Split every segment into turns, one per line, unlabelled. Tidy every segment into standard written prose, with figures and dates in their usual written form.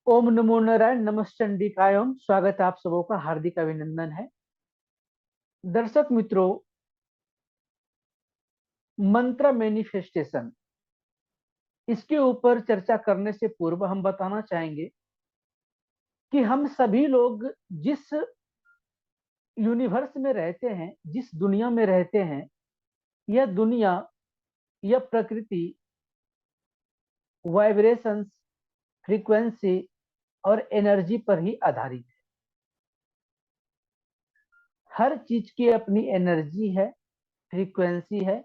ओम नमो नारायण नमश्चंडिकायम। स्वागत है आप सबों का, हार्दिक अभिनंदन है। दर्शक मित्रों, मंत्र मैनिफेस्टेशन, इसके ऊपर चर्चा करने से पूर्व हम बताना चाहेंगे कि हम सभी लोग जिस यूनिवर्स में रहते हैं, जिस दुनिया में रहते हैं, यह दुनिया, यह प्रकृति वाइब्रेशंस, फ्रीक्वेंसी और एनर्जी पर ही आधारित है। हर चीज की अपनी एनर्जी है, फ्रीक्वेंसी है,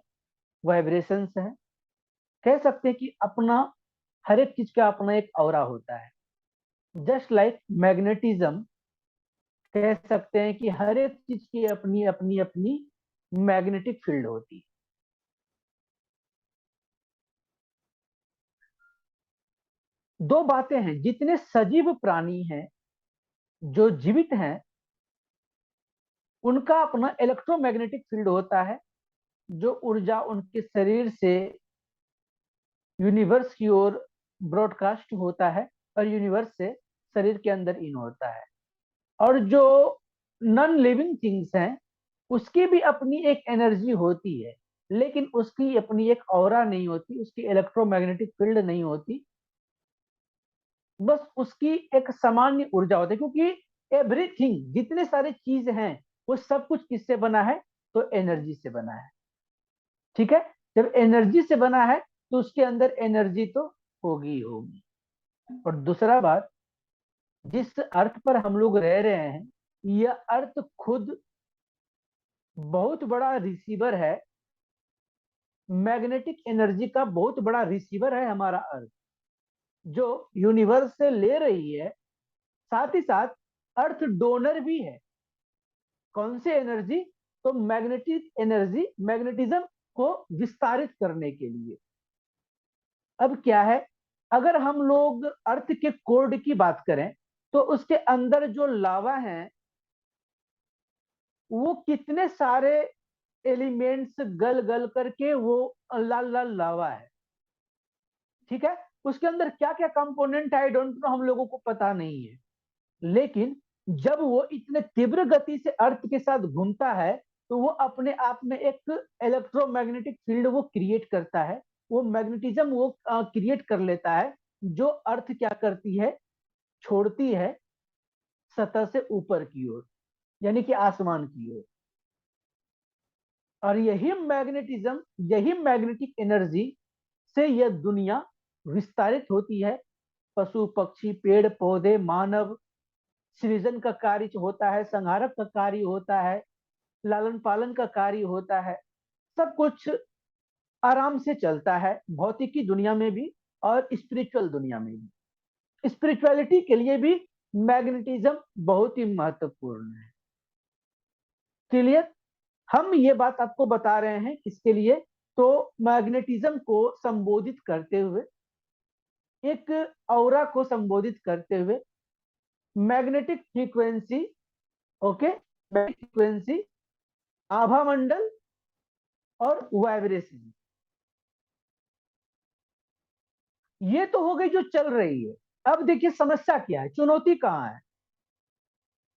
वाइब्रेशंस है। कह सकते हैं कि अपना हर एक चीज का अपना एक ऑरा होता है। जस्ट लाइक मैग्नेटिज्म, कह सकते हैं कि हर एक चीज की अपनी अपनी अपनी मैग्नेटिक फील्ड होती है। दो बातें हैं, जितने सजीव प्राणी हैं, जो जीवित हैं, उनका अपना इलेक्ट्रोमैग्नेटिक फील्ड होता है, जो ऊर्जा उनके शरीर से यूनिवर्स की ओर ब्रॉडकास्ट होता है और यूनिवर्स से शरीर के अंदर इन होता है। और जो नॉन लिविंग थिंग्स हैं, उसकी भी अपनी एक एनर्जी होती है, लेकिन उसकी अपनी एक ऑरा नहीं होती, उसकी इलेक्ट्रोमैग्नेटिक फील्ड नहीं होती। बस उसकी एक सामान्य ऊर्जा होती है, क्योंकि एवरीथिंग, जितने सारे चीज हैं, वो सब कुछ किससे बना है? तो एनर्जी से बना है। ठीक है। जब एनर्जी से बना है तो उसके अंदर एनर्जी तो होगी ही होगी। और दूसरा बात, जिस अर्थ पर हम लोग रह रहे हैं, यह अर्थ खुद बहुत बड़ा रिसीवर है। मैग्नेटिक एनर्जी का बहुत बड़ा रिसीवर है हमारा अर्थ, जो यूनिवर्स से ले रही है। साथ ही साथ अर्थ डोनर भी है। कौन सी एनर्जी? तो मैग्नेटिक एनर्जी, मैग्नेटिज्म को विस्तारित करने के लिए। अब क्या है, अगर हम लोग अर्थ के कोड की बात करें, तो उसके अंदर जो लावा है, वो कितने सारे एलिमेंट्स गल गल करके वो लाल लाल लावा है। ठीक है। उसके अंदर क्या क्या कंपोनेंट है, आई डोंट नो, हम लोगों को पता नहीं है। लेकिन जब वो इतने तीव्र गति से अर्थ के साथ घूमता है, तो वो अपने आप में एक इलेक्ट्रोमैग्नेटिक फील्ड वो क्रिएट करता है। वो मैग्नेटिज्म वो क्रिएट कर लेता है, जो अर्थ क्या करती है? छोड़ती है सतह से ऊपर की ओर, यानी कि आसमान की ओर। और यही मैग्नेटिज्म, यही मैग्नेटिक एनर्जी से यह दुनिया विस्तारित होती है। पशु पक्षी पेड़ पौधे मानव, सृजन का कार्य होता है, संहारक का कार्य होता है, लालन पालन का कार्य होता है। सब कुछ आराम से चलता है, भौतिकी दुनिया में भी और स्पिरिचुअल दुनिया में भी। स्पिरिचुअलिटी के लिए भी मैग्नेटिज्म बहुत ही महत्वपूर्ण है। क्लियर? हम ये बात आपको बता रहे हैं किसके लिए? तो मैग्नेटिज्म को संबोधित करते हुए, एक ऑरा को संबोधित करते हुए, magnetic frequency, okay, magnetic frequency, आभा मंडल और वाइब्रेशन, ये तो हो गई जो चल रही है। अब देखिए समस्या क्या है, चुनौती कहां है।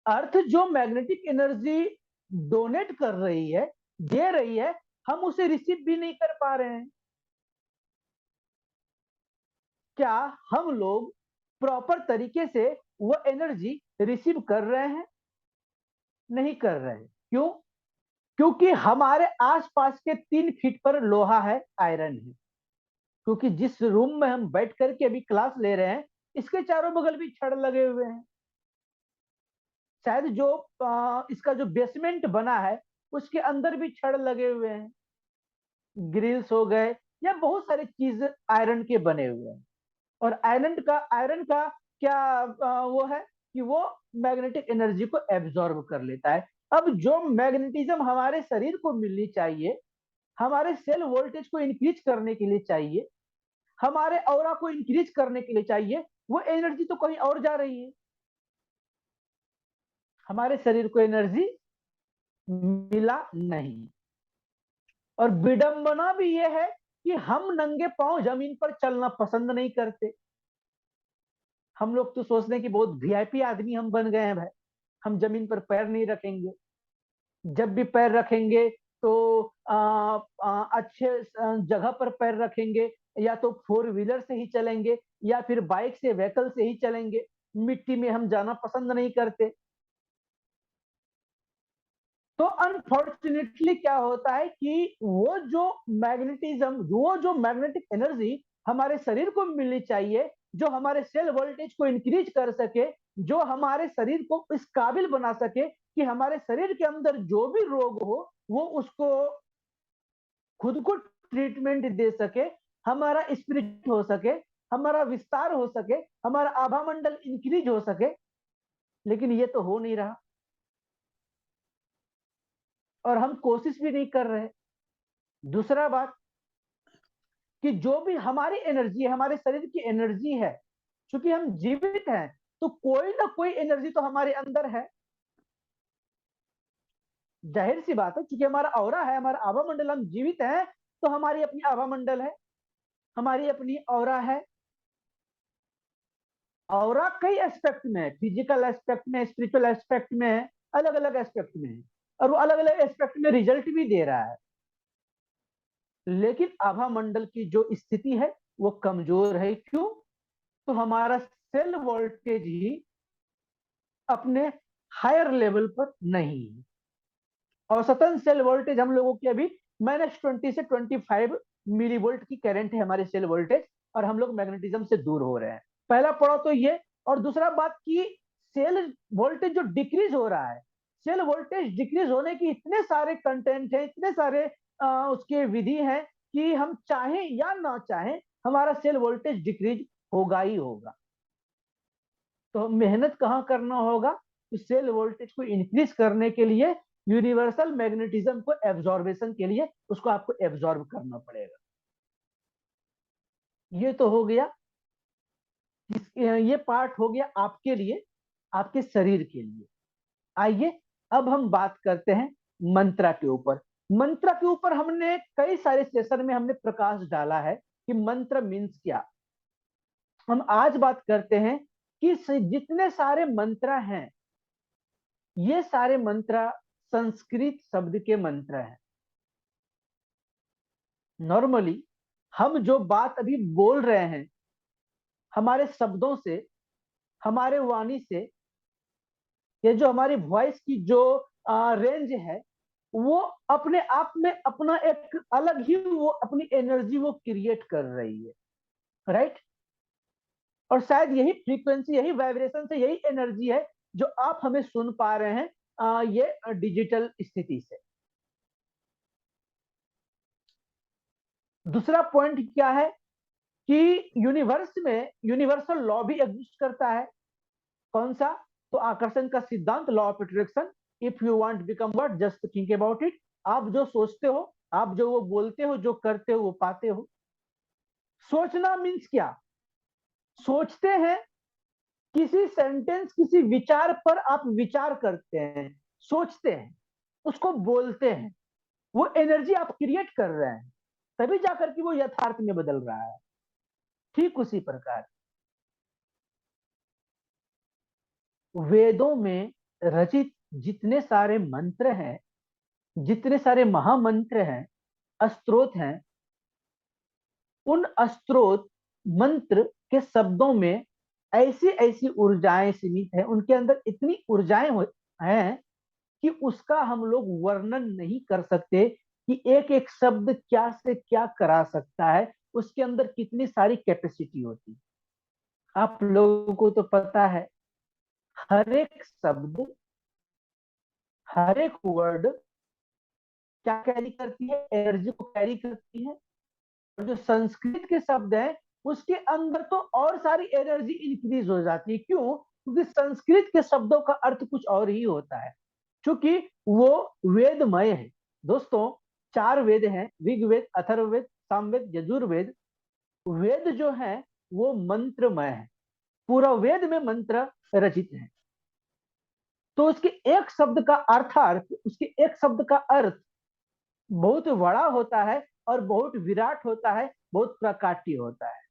अर्थ जो मैग्नेटिक एनर्जी डोनेट कर रही है, दे रही है, हम उसे रिसीव भी नहीं कर पा रहे हैं। क्या हम लोग प्रॉपर तरीके से वो एनर्जी रिसीव कर रहे हैं? नहीं कर रहे हैं। क्यों? क्योंकि हमारे आसपास के 3 फीट पर लोहा है, आयरन है। क्योंकि जिस रूम में हम बैठ करके अभी क्लास ले रहे हैं, इसके चारों बगल भी छड़ लगे हुए हैं। शायद जो इसका जो बेसमेंट बना है, उसके अंदर भी छड़ लगे हुए हैं, ग्रिल्स हो गए, या बहुत सारी चीज आयरन के बने हुए हैं। और आयरन का क्या वो है कि वो मैग्नेटिक एनर्जी को एब्जॉर्ब कर लेता है। अब जो मैग्नेटिज्म हमारे शरीर को मिलनी चाहिए, हमारे सेल वोल्टेज को इंक्रीज करने के लिए चाहिए, हमारे ऑरा को इंक्रीज करने के लिए चाहिए, वो एनर्जी तो कहीं और जा रही है। हमारे शरीर को एनर्जी मिला नहीं। और विडंबना भी ये है कि हम नंगे पांव जमीन पर चलना पसंद नहीं करते। हम लोग तो सोचते हैं कि बहुत वीआईपी आदमी हम बन गए हैं भाई, हम जमीन पर पैर नहीं रखेंगे, जब भी पैर रखेंगे तो अच्छे जगह पर पैर रखेंगे, या तो फोर व्हीलर से ही चलेंगे या फिर बाइक से, व्हीकल से ही चलेंगे, मिट्टी में हम जाना पसंद नहीं करते। तो अनफॉर्चुनेटली क्या होता है कि वो जो मैग्नेटिज्म, वो जो मैग्नेटिक एनर्जी हमारे शरीर को मिलनी चाहिए, जो हमारे सेल वोल्टेज को इंक्रीज कर सके, जो हमारे शरीर को इस काबिल बना सके कि हमारे शरीर के अंदर जो भी रोग हो वो उसको खुद को ट्रीटमेंट दे सके, हमारा स्पिरिट हो सके, हमारा विस्तार हो सके, हमारा आभा मंडल इंक्रीज हो सके, लेकिन ये तो हो नहीं रहा और हम कोशिश भी नहीं कर रहे। दूसरा बात कि जो भी हमारी एनर्जी है, हमारे शरीर की एनर्जी है, क्योंकि हम जीवित हैं तो कोई ना कोई एनर्जी तो हमारे अंदर है। जाहिर सी बात है, क्योंकि हमारा ऑरा है, हमारा आभा मंडल, हम जीवित हैं तो हमारी अपनी आभा मंडल है, हमारी अपनी ऑरा है। ऑरा कई एस्पेक्ट में है, फिजिकल एस्पेक्ट में, स्पिरिचुअल एस्पेक्ट में है, अलग अलग एस्पेक्ट में है, और वो अलग अलग एस्पेक्ट में रिजल्ट भी दे रहा है। लेकिन आभा मंडल की जो स्थिति है वो कमजोर है। क्यों? तो हमारा सेल वोल्टेज ही अपने हायर लेवल पर नहीं है। औसतन सेल वोल्टेज हम लोगों की अभी -20 से 25 मिली वोल्ट की करंट है हमारे सेल वोल्टेज, और हम लोग मैग्नेटिज्म से दूर हो रहे हैं। पहला पड़ा तो ये। और दूसरा बात की सेल वोल्टेज जो डिक्रीज हो रहा है, सेल वोल्टेज डिक्रीज होने की इतने सारे कंटेंट हैं, इतने सारे उसके विधि हैं कि हम चाहें या ना चाहें हमारा सेल वोल्टेज डिक्रीज होगा ही होगा। तो मेहनत कहाँ करना होगा? तो सेल वोल्टेज को इंक्रीज करने के लिए, यूनिवर्सल मैग्नेटिज्म को एब्जॉर्बेशन के लिए उसको आपको एब्जॉर्ब करना पड़ेगा। ये तो हो गया, ये पार्ट हो गया आपके लिए, आपके शरीर के लिए। आइए अब हम बात करते हैं मंत्रा के ऊपर। मंत्रा के ऊपर हमने कई सारे सेशन में हमने प्रकाश डाला है कि मंत्र मीन्स क्या। हम आज बात करते हैं कि जितने सारे मंत्र हैं, ये सारे मंत्र संस्कृत शब्द के मंत्र हैं। नॉर्मली हम जो बात अभी बोल रहे हैं, हमारे शब्दों से, हमारे वाणी से, ये जो हमारी वॉइस की जो रेंज है, वो अपने आप में अपना एक अलग ही वो अपनी एनर्जी वो क्रिएट कर रही है, राइट। और शायद यही फ्रीक्वेंसी, यही वाइब्रेशन से, यही एनर्जी है जो आप हमें सुन पा रहे हैं ये डिजिटल स्थिति से। दूसरा पॉइंट क्या है कि यूनिवर्स में यूनिवर्सल लॉ भी एग्जिस्ट करता है। कौन सा? तो आकर्षण का सिद्धांत, law of attraction. If you want become what, just think about it. आप जो सोचते हो, आप जो वो बोलते हो, जो करते हो, वो पाते हो। सोचना मीन्स क्या? सोचते हैं, किसी सेंटेंस, किसी विचार पर आप विचार करते हैं, सोचते हैं, उसको बोलते हैं, वो एनर्जी आप क्रिएट कर रहे हैं, तभी जाकर के वो यथार्थ में बदल रहा है। ठीक उसी प्रकार वेदों में रचित जितने सारे मंत्र हैं, जितने सारे महामंत्र हैं, स्तोत्र हैं, उन स्तोत्र मंत्र के शब्दों में ऐसी ऐसी ऊर्जाएं सीमित है, उनके अंदर इतनी ऊर्जाएं हैं कि उसका हम लोग वर्णन नहीं कर सकते कि एक एक शब्द क्या से क्या करा सकता है, उसके अंदर कितनी सारी कैपेसिटी होती है। आप लोगों को तो पता है, हर एक शब्द, हर एक वर्ड क्या कैरी करती है? एनर्जी को कैरी करती है। और जो संस्कृत के शब्द है, उसके अंदर तो और सारी एनर्जी इंक्रीज हो जाती है। क्यों? क्योंकि संस्कृत के शब्दों का अर्थ कुछ और ही होता है, क्योंकि वो वेदमय है। दोस्तों, 4 वेद हैं, ऋग्वेद, अथर्ववेद, सामवेद, यजुर्वेद। वेद जो है वो मंत्रमय है, पूरा वेद में मंत्र रचित है। तो उसके एक शब्द का अर्थार्थ, उसके एक शब्द का अर्थ बहुत बड़ा होता है, और बहुत विराट होता है, बहुत प्रकाट्य होता है।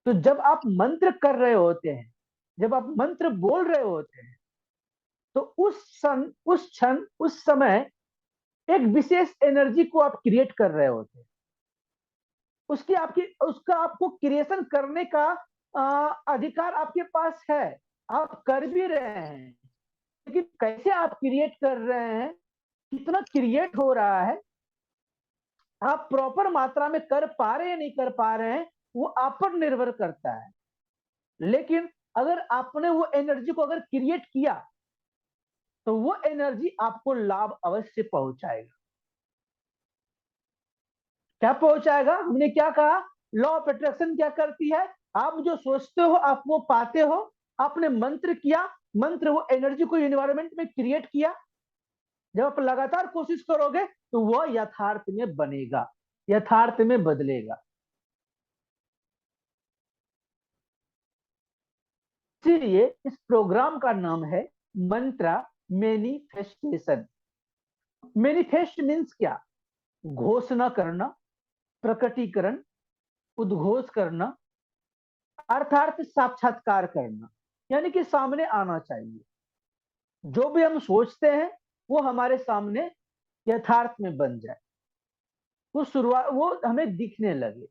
तो जब आप मंत्र कर रहे होते हैं, जब आप मंत्र बोल रहे होते हैं, तो उस क्षण उस समय एक विशेष एनर्जी को आप क्रिएट कर रहे होते हैं। उसका आपको क्रिएशन करने का अधिकार आपके पास है, आप कर भी रहे हैं। लेकिन कैसे आप क्रिएट कर रहे हैं, कितना क्रिएट हो रहा है, आप प्रॉपर मात्रा में कर पा रहे हैं नहीं कर पा रहे हैं, वो आप पर निर्भर करता है। लेकिन अगर आपने वो एनर्जी को अगर क्रिएट किया, तो वो एनर्जी आपको लाभ अवश्य पहुंचाएगा। क्या पहुंचाएगा? हमने क्या कहा, लॉ ऑफ अट्रैक्शन क्या करती है, आप जो सोचते हो आप वो पाते हो। आपने मंत्र किया, मंत्र वो एनर्जी को एनवायरमेंट में क्रिएट किया। जब आप लगातार कोशिश करोगे तो वह यथार्थ में बनेगा, यथार्थ में बदलेगा। इसीलिए इस प्रोग्राम का नाम है मंत्रा मैनिफेस्टेशन। मैनिफेस्ट मीन्स क्या? घोषणा करना, प्रकटीकरण, उद्घोष करना, अर्थात साक्षात्कार करना, यानी कि सामने आना चाहिए। जो भी हम सोचते हैं वो हमारे सामने यथार्थ में बन जाए, वो हमें दिखने लगे।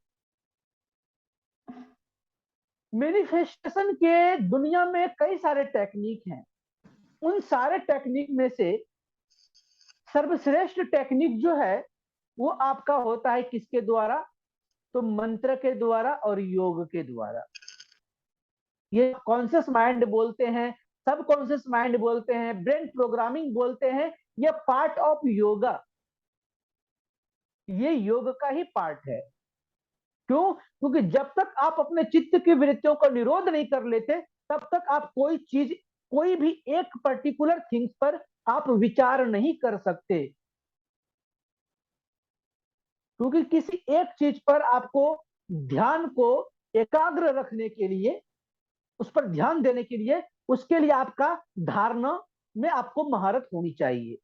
मैनिफेस्टेशन के दुनिया में कई सारे टेक्निक हैं। उन सारे टेक्निक में से सर्वश्रेष्ठ टेक्निक जो है वो आपका होता है किसके द्वारा? तो मंत्र के द्वारा और योग के द्वारा। ये कॉन्शियस माइंड बोलते हैं, सब कॉन्शियस माइंड बोलते हैं, ब्रेन प्रोग्रामिंग बोलते हैं, ये पार्ट ऑफ योगा, ये योग का ही पार्ट है। क्यों? क्योंकि जब तक आप अपने चित्त की वृत्तियों का निरोध नहीं कर लेते, तब तक आप कोई चीज, कोई भी एक पर्टिकुलर थिंग्स पर आप विचार नहीं कर सकते। क्योंकि किसी एक चीज पर आपको ध्यान को एकाग्र रखने के लिए, उस पर ध्यान देने के लिए, उसके लिए आपका धारणा में आपको महारत होनी चाहिए।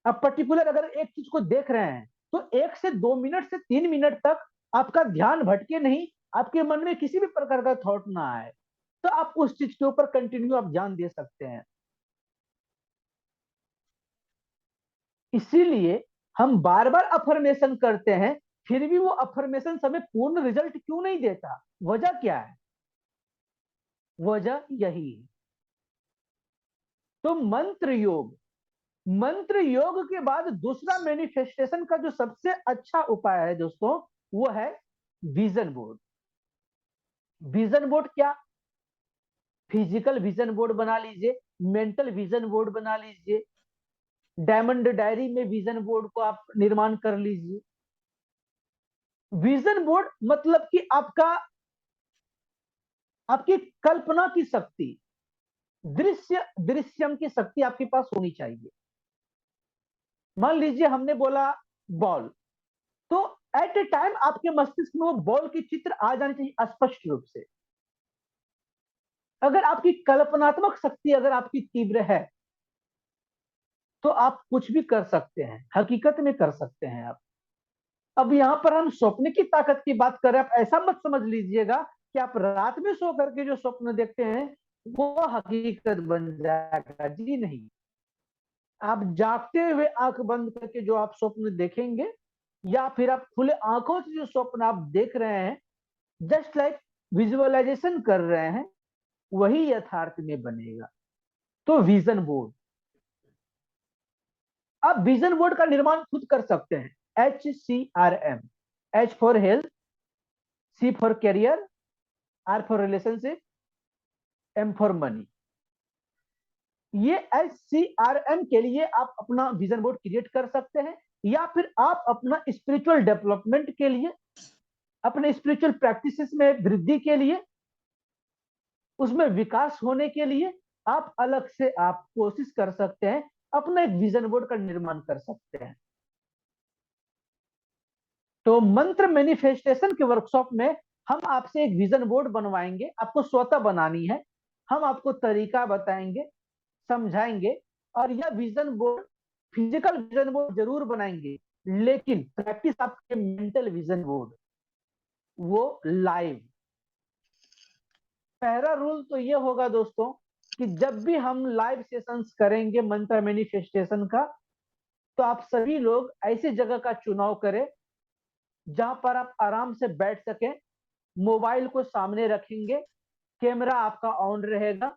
आप पर्टिकुलर अगर एक चीज को देख रहे हैं तो 1 से 2 मिनट से 3 मिनट तक आपका ध्यान भटके नहीं, आपके मन में किसी भी प्रकार का थॉट ना आए, तो आप उस चीज के ऊपर कंटिन्यू आप ध्यान दे सकते हैं। इसीलिए हम बार बार अफर्मेशन करते हैं, फिर भी वो अफर्मेशन हमें पूर्ण रिजल्ट क्यों नहीं देता? वजह क्या है? वजह यही है। तो मंत्र योग, मंत्र योग के बाद दूसरा मैनिफेस्टेशन का जो सबसे अच्छा उपाय है दोस्तों, वो है विजन बोर्ड। विजन बोर्ड क्या? फिजिकल विजन बोर्ड बना लीजिए, मेंटल विजन बोर्ड बना लीजिए, डायमंड डायरी में विजन बोर्ड को आप निर्माण कर लीजिए। विजन बोर्ड मतलब कि आपकी कल्पना की शक्ति, दृश्यम की शक्ति आपके पास होनी चाहिए। मान लीजिए हमने बोला बॉल, तो एट ए टाइम आपके मस्तिष्क में वो बॉल की चित्र आ जानी चाहिए स्पष्ट रूप से। अगर आपकी कल्पनात्मक शक्ति अगर आपकी तीव्र है, तो आप कुछ भी कर सकते हैं, हकीकत में कर सकते हैं आप। अब यहां पर हम स्वप्न की ताकत की बात कर रहे हैं, आप ऐसा मत समझ लीजिएगा कि आप रात में सो करके जो स्वप्न देखते हैं वो हकीकत बन जाएगा, जी नहीं। आप जागते हुए आंख बंद करके जो आप स्वप्न देखेंगे, या फिर आप खुले आंखों से जो स्वप्न आप देख रहे हैं, जस्ट लाइक विजुअलाइजेशन कर रहे हैं, वही यथार्थ में बनेगा। तो विजन बोर्ड, आप विजन बोर्ड का निर्माण खुद कर सकते हैं। HCRM, H for health, C for career, R for relationship, M for money. ये HCRM के लिए आप अपना विजन बोर्ड क्रिएट कर सकते हैं, या फिर आप अपना स्पिरिचुअल डेवलपमेंट के लिए, अपने स्पिरिचुअल प्रैक्टिसेस में वृद्धि के लिए, उसमें विकास होने के लिए आप अलग से आप कोशिश कर सकते हैं, अपना एक विजन बोर्ड का निर्माण कर सकते हैं। तो मंत्र मैनिफेस्टेशन के वर्कशॉप में हम आपसे एक विजन बोर्ड बनवाएंगे, आपको स्वतः बनानी है। हम आपको तरीका बताएंगे, समझाएंगे, और यह vision board, physical vision board जरूर बनाएंगे, लेकिन प्रैक्टिस आपके मेंटल विजन बोर्ड, वो लाइव पहला रूल तो ये होगा दोस्तों कि जब भी हम लाइव सेशंस करेंगे मंत्र मैनिफेस्टेशन का, तो आप सभी लोग ऐसी जगह का चुनाव करें जहां पर आप आराम से बैठ सके, मोबाइल को सामने रखेंगे, कैमरा आपका ऑन रहेगा,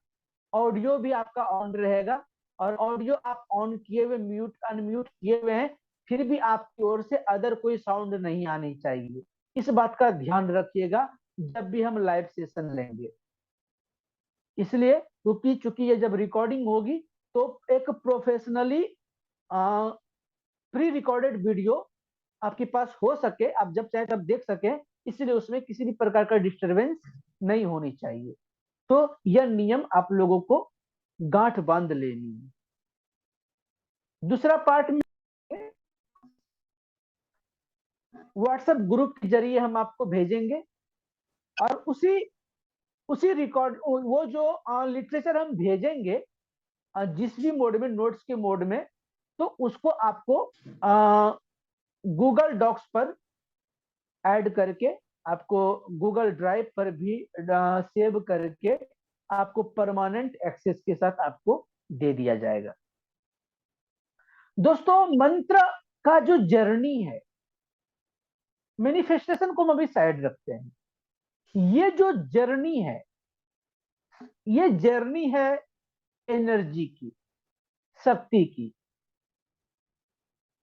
ऑडियो भी आपका ऑन रहेगा, और ऑडियो आप ऑन किए हुए म्यूट अनम्यूट किए हुए हैं, फिर भी आपकी ओर से अदर कोई साउंड नहीं आनी चाहिए। इस बात का ध्यान रखिएगा जब भी हम लाइव सेशन लेंगे। इसलिए क्योंकि चूंकि ये जब रिकॉर्डिंग होगी तो एक प्रोफेशनली प्री रिकॉर्डेड वीडियो आपके पास हो सके, आप जब चाहे तब देख सके, इसलिए उसमें किसी भी प्रकार का डिस्टरबेंस नहीं होनी चाहिए। तो यह नियम आप लोगों को गांठ बांध लेनी है। दूसरा पार्ट में व्हाट्सएप ग्रुप के जरिए हम आपको भेजेंगे, और उसी उसी रिकॉर्ड वो जो लिटरेचर हम भेजेंगे जिस भी मोड में, नोट्स के मोड में, तो उसको आपको गूगल डॉक्स पर ऐड करके, आपको गूगल ड्राइव पर भी सेव करके आपको परमानेंट एक्सेस के साथ आपको दे दिया जाएगा। दोस्तों, मंत्र का जो जर्नी है, मैनिफेस्टेशन को हम अभी साइड रखते हैं। ये जो जर्नी है, ये जर्नी है एनर्जी की, शक्ति की,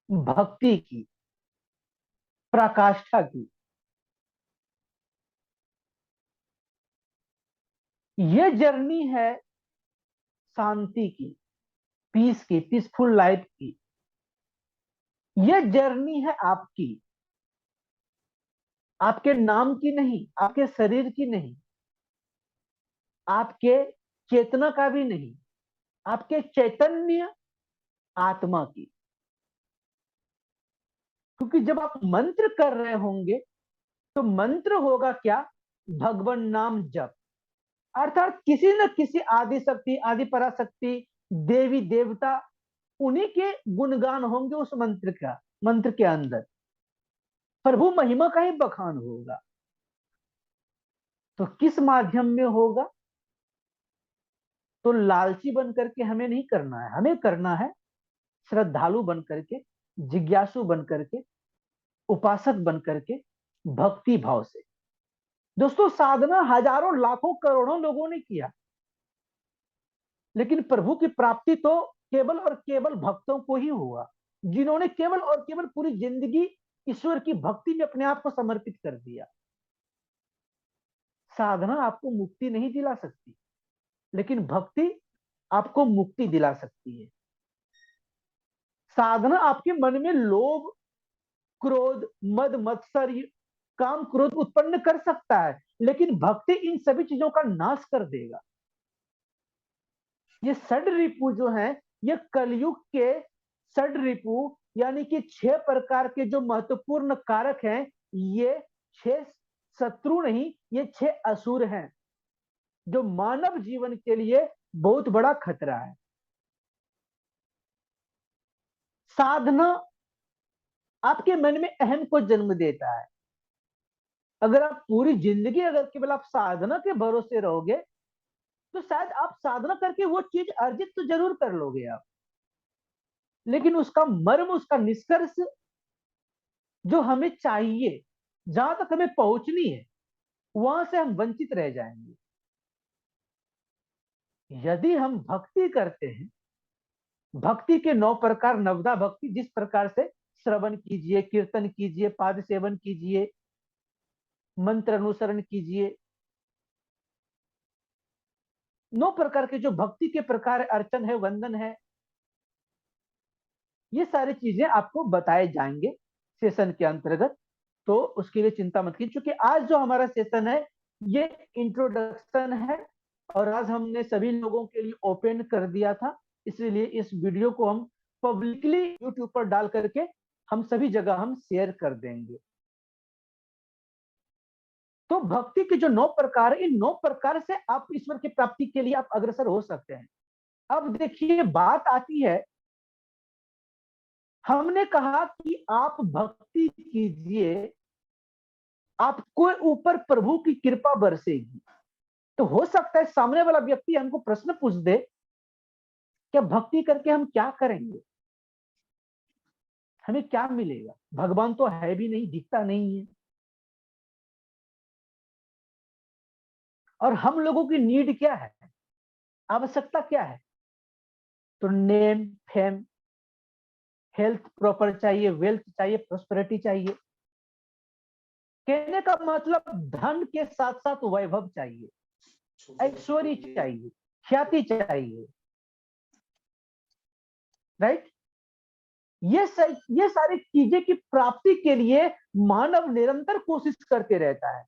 भक्ति की, प्रकाष्ठा की। ये जर्नी है शांति की, पीस की, पीसफुल लाइफ की। ये जर्नी है आपकी, आपके नाम की नहीं, आपके शरीर की नहीं, आपके चेतना का भी नहीं, आपके चैतन्य आत्मा की। क्योंकि जब आप मंत्र कर रहे होंगे तो मंत्र होगा क्या? भगवान नाम जप। अर्थात किसी न किसी आदि शक्ति, आदि पराशक्ति, देवी देवता, उन्हीं के गुणगान होंगे उस मंत्र के अंदर। प्रभु महिमा का ही बखान होगा। तो किस माध्यम में होगा? तो लालची बन करके हमें नहीं करना है, हमें करना है श्रद्धालु बन करके, जिज्ञासु बन करके, उपासक बन करके, भक्ति भाव से। दोस्तों, साधना हजारों लाखों करोड़ों लोगों ने किया, लेकिन प्रभु की प्राप्ति तो केवल और केवल भक्तों को ही हुआ, जिन्होंने केवल और केवल पूरी जिंदगी ईश्वर की भक्ति में अपने आप को समर्पित कर दिया। साधना आपको मुक्ति नहीं दिला सकती, लेकिन भक्ति आपको मुक्ति दिला सकती है। साधना आपके मन में लोभ, क्रोध, मद, मत्सर्य, काम, क्रोध उत्पन्न कर सकता है, लेकिन भक्ति इन सभी चीजों का नाश कर देगा। ये षड रिपु जो है, ये कलयुग के षड रिपु, यानी कि 6 प्रकार के जो महत्वपूर्ण कारक हैं, ये 6 शत्रु नहीं, ये 6 असुर हैं, जो मानव जीवन के लिए बहुत बड़ा खतरा है। साधना आपके मन में अहम को जन्म देता है। अगर आप पूरी जिंदगी अगर केवल आप साधना के भरोसे रहोगे, तो शायद आप साधना करके वो चीज अर्जित तो जरूर कर लोगे आप, लेकिन उसका मर्म, उसका निष्कर्ष जो हमें चाहिए, जहां तक हमें पहुंचनी है, वहां से हम वंचित रह जाएंगे। यदि हम भक्ति करते हैं, भक्ति के 9 प्रकार, नवदा भक्ति, जिस प्रकार से श्रवण कीजिए, कीर्तन कीजिए, पाद सेवन कीजिए, मंत्र अनुसरण कीजिए, 9 प्रकार के जो भक्ति के प्रकार, अर्चन है, वंदन है, ये सारी चीजें आपको बताए जाएंगे सेशन के अंतर्गत। तो उसके लिए चिंता मत कीजिए, क्योंकि आज जो हमारा सेशन है ये इंट्रोडक्शन है, और आज हमने सभी लोगों के लिए ओपन कर दिया था, इसलिए इस वीडियो को हम पब्लिकली यूट्यूब पर डाल करके हम सभी जगह हम शेयर कर देंगे। तो भक्ति के जो 9 प्रकार, इन 9 प्रकार से आप ईश्वर की प्राप्ति के लिए आप अग्रसर हो सकते हैं। अब देखिए, बात आती है, हमने कहा कि आप भक्ति कीजिए, आपको ऊपर प्रभु की कृपा बरसेगी। तो हो सकता है सामने वाला व्यक्ति हमको प्रश्न पूछ दे, क्या भक्ति करके हम क्या करेंगे, हमें क्या मिलेगा, भगवान तो है भी नहीं, दिखता नहीं है, और हम लोगों की नीड क्या है, आवश्यकता क्या है? तो नेम, फेम, हेल्थ प्रॉपर चाहिए, वेल्थ चाहिए, प्रोस्पेरिटी चाहिए। कहने का मतलब धन के साथ साथ वैभव चाहिए, ऐश्वर्य चाहिए, ख्याति चाहिए, राइट। ये सारी चीजें की प्राप्ति के लिए मानव निरंतर कोशिश करते रहता है,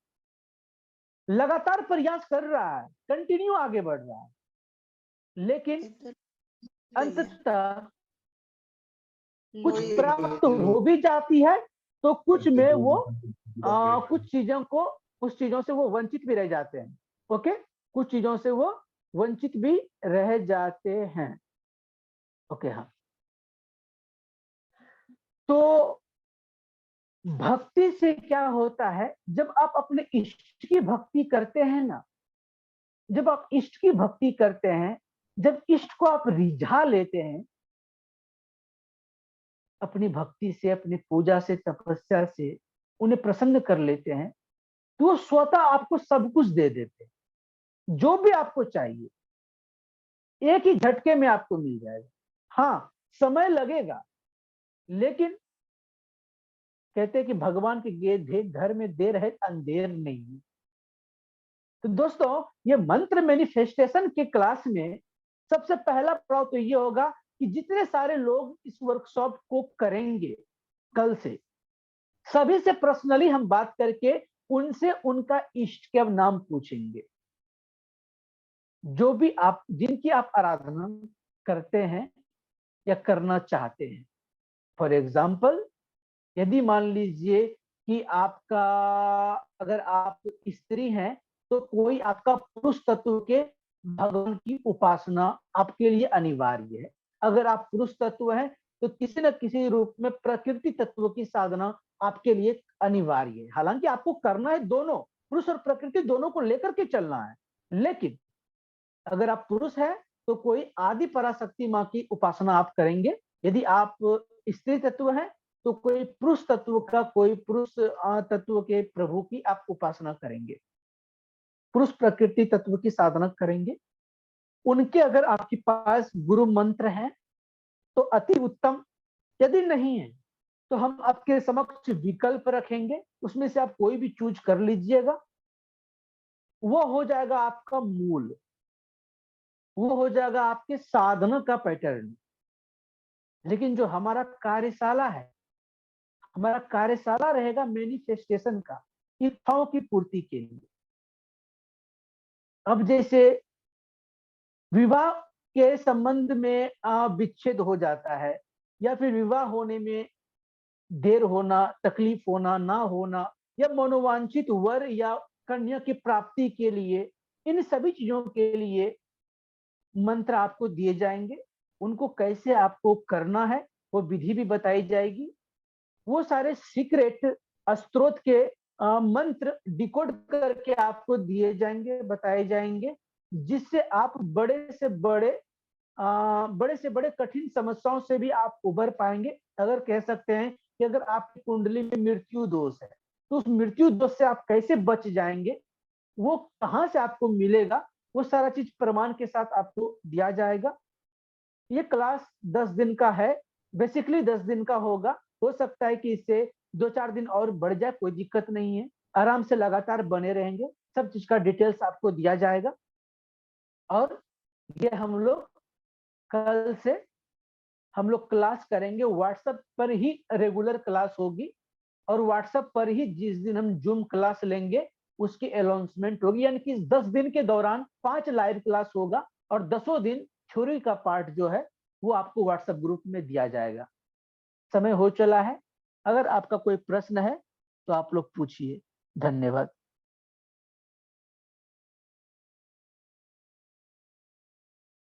लगातार प्रयास कर रहा है, कंटिन्यू आगे बढ़ रहा है, लेकिन अंततः कुछ प्राप्त हो भी जाती है, तो कुछ में वो कुछ चीजों से वो वंचित भी रह जाते हैं। ओके, कुछ चीजों से वो वंचित भी रह जाते हैं। ओके, हाँ। तो भक्ति से क्या होता है, जब आप अपने इष्ट की भक्ति करते हैं ना, जब आप इष्ट की भक्ति करते हैं, जब इष्ट को आप रिझा लेते हैं अपनी भक्ति से, अपनी पूजा से, तपस्या से, उन्हें प्रसन्न कर लेते हैं, तो वो स्वतः आपको सब कुछ दे देते हैं, जो भी आपको चाहिए एक ही झटके में आपको मिल जाएगा। हाँ, समय लगेगा, लेकिन कहते हैं कि भगवान के घर में देर है, अंधेर नहीं है। तो दोस्तों, ये मंत्र मैनिफेस्टेशन के क्लास में सबसे पहला पड़ाव तो ये होगा कि जितने सारे लोग इस वर्कशॉप को करेंगे कल से, सभी से पर्सनली हम बात करके उनसे उनका इष्ट के नाम पूछेंगे, जो भी आप, जिनकी आप आराधना करते हैं या करना चाहते हैं। फॉर एग्जाम्पल, यदि मान लीजिए कि आपका, अगर आप स्त्री हैं, तो कोई आपका पुरुष तत्व के भगवान की उपासना आपके लिए अनिवार्य है। अगर आप पुरुष तत्व हैं, तो किसी न किसी रूप में प्रकृति तत्व की साधना आपके लिए अनिवार्य है। हालांकि आपको करना है दोनों, पुरुष और प्रकृति दोनों को लेकर के चलना है, लेकिन अगर आप पुरुष हैं तो कोई आदि पराशक्ति माँ की उपासना आप करेंगे। यदि आप स्त्री तत्व हैं तो कोई पुरुष तत्व का, कोई पुरुष तत्व के प्रभु की आप उपासना करेंगे, पुरुष प्रकृति तत्व की साधना करेंगे। उनके अगर आपके पास गुरु मंत्र है तो अति उत्तम, यदि नहीं है तो हम आपके समक्ष विकल्प रखेंगे, उसमें से आप कोई भी चूज कर लीजिएगा। वो हो जाएगा आपका मूल, वो हो जाएगा आपके साधना का पैटर्न। लेकिन जो हमारा कार्यशाला है, हमारा कार्यशाला रहेगा मैनिफेस्टेशन का, इच्छाओं की पूर्ति के लिए। अब जैसे विवाह के संबंध में विच्छेद हो जाता है, या फिर विवाह होने में देर होना, तकलीफ होना, ना होना, या मनोवांछित वर या कन्या की प्राप्ति के लिए, इन सभी चीजों के लिए मंत्र आपको दिए जाएंगे। उनको कैसे आपको करना है वो विधि भी बताई जाएगी। वो सारे सीक्रेट स्त्रोत के मंत्र डिकोड करके आपको दिए जाएंगे, बताए जाएंगे, जिससे आप बड़े से बड़े कठिन समस्याओं से भी आप उबर पाएंगे। अगर कह सकते हैं कि अगर आपकी कुंडली में मृत्यु दोष है, तो उस मृत्यु दोष से आप कैसे बच जाएंगे, वो कहां से आपको मिलेगा, वो सारा चीज प्रमाण के साथ आपको दिया जाएगा। ये क्लास 10 दिन का है, बेसिकली 10 दिन का होगा। हो सकता है कि इससे 2-4 दिन और बढ़ जाए, कोई दिक्कत नहीं है। आराम से लगातार बने रहेंगे, सब चीज का डिटेल्स आपको दिया जाएगा। और ये कल से हम लोग क्लास करेंगे, व्हाट्सएप पर ही रेगुलर क्लास होगी, और व्हाट्सएप पर ही जिस दिन हम जूम क्लास लेंगे उसकी अनाउंसमेंट होगी। यानी कि 10 दिन के दौरान 5 लाइव क्लास होगा, और 10 दिन थ्योरी का पार्ट जो है वो आपको व्हाट्सएप ग्रुप में दिया जाएगा। समय हो चला है, अगर आपका कोई प्रश्न है तो आप लोग पूछिए। धन्यवाद।